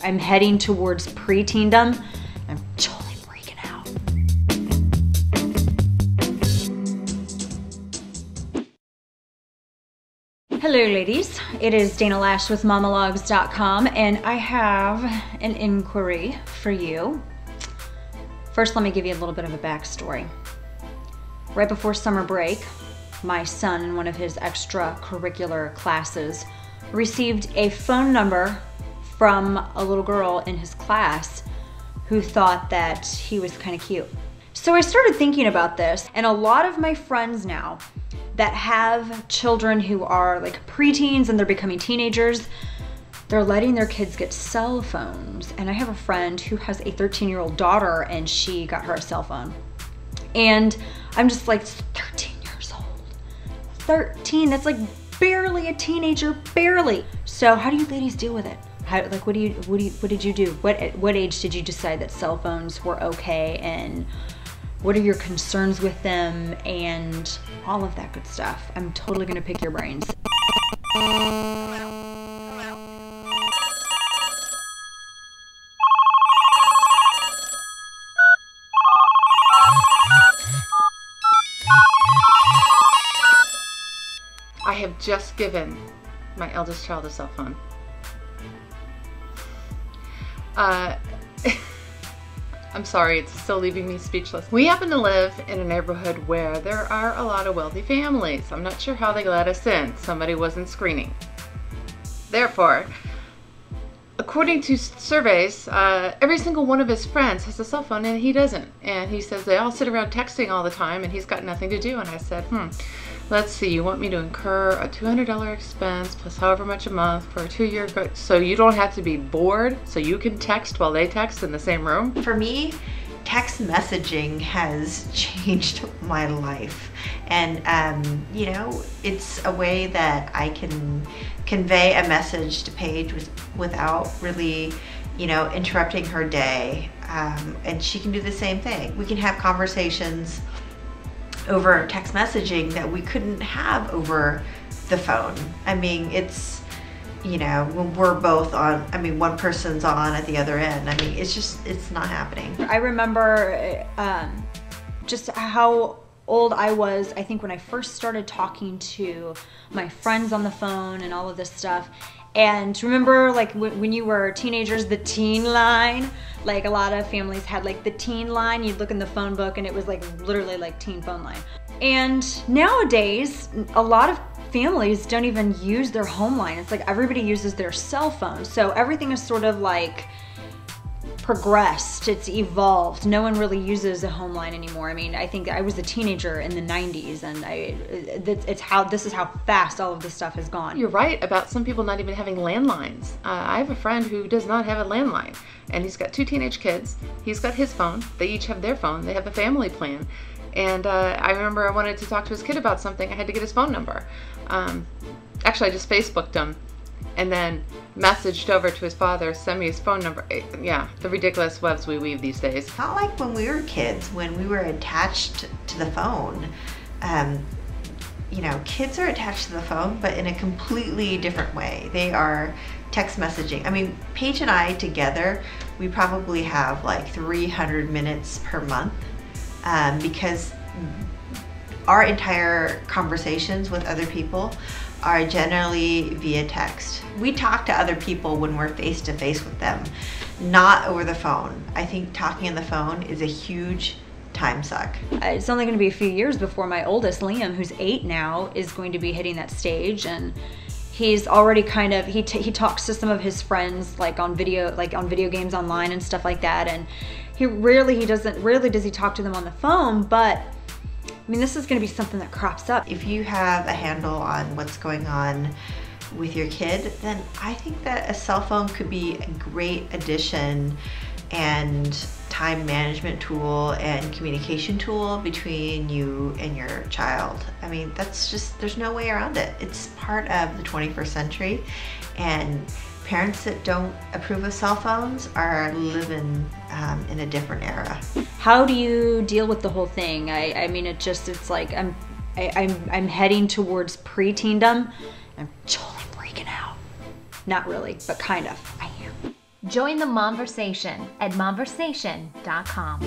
I'm heading towards preteendom. I'm totally freaking out. Hello ladies, it is Dana Loesch with Mamalogues.com, and I have an inquiry for you. First, let me give you a little bit of a backstory. Right before summer break, my son in one of his extracurricular classes received a phone number from a little girl in his class who thought that he was kind of cute. So I started thinking about this, and a lot of my friends now that have children who are like preteens and they're becoming teenagers, they're letting their kids get cell phones. And I have a friend who has a 13-year-old daughter, and she got her a cell phone. And I'm just like, 13 years old. 13, that's like barely a teenager, barely. So how do you ladies deal with it? What did you do? What age did you decide that cell phones were okay, and what are your concerns with them and all of that good stuff? I'm totally gonna pick your brains. I have just given my eldest child a cell phone. I'm sorry, it's still leaving me speechless. We happen to live in a neighborhood where there are a lot of wealthy families. I'm not sure how they let us in. Somebody wasn't screening. Therefore, according to surveys, every single one of his friends has a cell phone and he doesn't. And he says they all sit around texting all the time and he's got nothing to do. And I said, let's see, you want me to incur a $200 expense plus however much a month for a 2-year, so you don't have to be bored, so you can text while they text in the same room? For me, text messaging has changed my life. And you know, it's a way that I can convey a message to Paige without really, you know, interrupting her day. And she can do the same thing. We can have conversations over text messaging that we couldn't have over the phone. I mean, it's, you know, when we're both on, I mean, one person's on at the other end. I mean, it's just, it's not happening. I remember just how old I was, I think, when I first started talking to my friends on the phone and all of this stuff. And remember, like, when you were teenagers, the teen line, like a lot of families had like the teen line. You'd look in the phone book and it was like literally like teen phone line. And nowadays, a lot of families don't even use their home line. It's like everybody uses their cell phone. So everything is sort of like progressed, it's evolved. No one really uses a home line anymore. I mean, I think I was a teenager in the 90s, and this is how fast all of this stuff has gone. You're right about some people not even having landlines. I have a friend who does not have a landline, and he's got 2 teenage kids. He's got his phone. They each have their phone. They have a family plan. And I remember I wanted to talk to his kid about something. I had to get his phone number. Actually, I just Facebooked him and then messaged over to his father, send me his phone number. Yeah, the ridiculous webs we weave these days. It's not like when we were kids, when we were attached to the phone. You know, kids are attached to the phone, but in a completely different way. They are text messaging. I mean, Paige and I together, we probably have like 300 minutes per month, because our entire conversations with other people are generally via text. We talk to other people when we're face to face with them, not over the phone. I think talking on the phone is a huge time suck. It's only going to be a few years before my oldest, Liam, who's 8 now, is going to be hitting that stage, and he's already kind of, he talks to some of his friends like on video games online and stuff like that, and rarely does he talk to them on the phone. But I mean, this is going to be something that crops up. If you have a handle on what's going on with your kid, then I think that a cell phone could be a great addition and time management tool and communication tool between you and your child. I mean, that's just, there's no way around it. It's part of the 21st century, and parents that don't approve of cell phones are living in a different era. How do you deal with the whole thing? I mean, it's like I'm heading towards preteendom. I'm totally freaking out. Not really, but kind of. I am. Join the Momversation at momversation.com.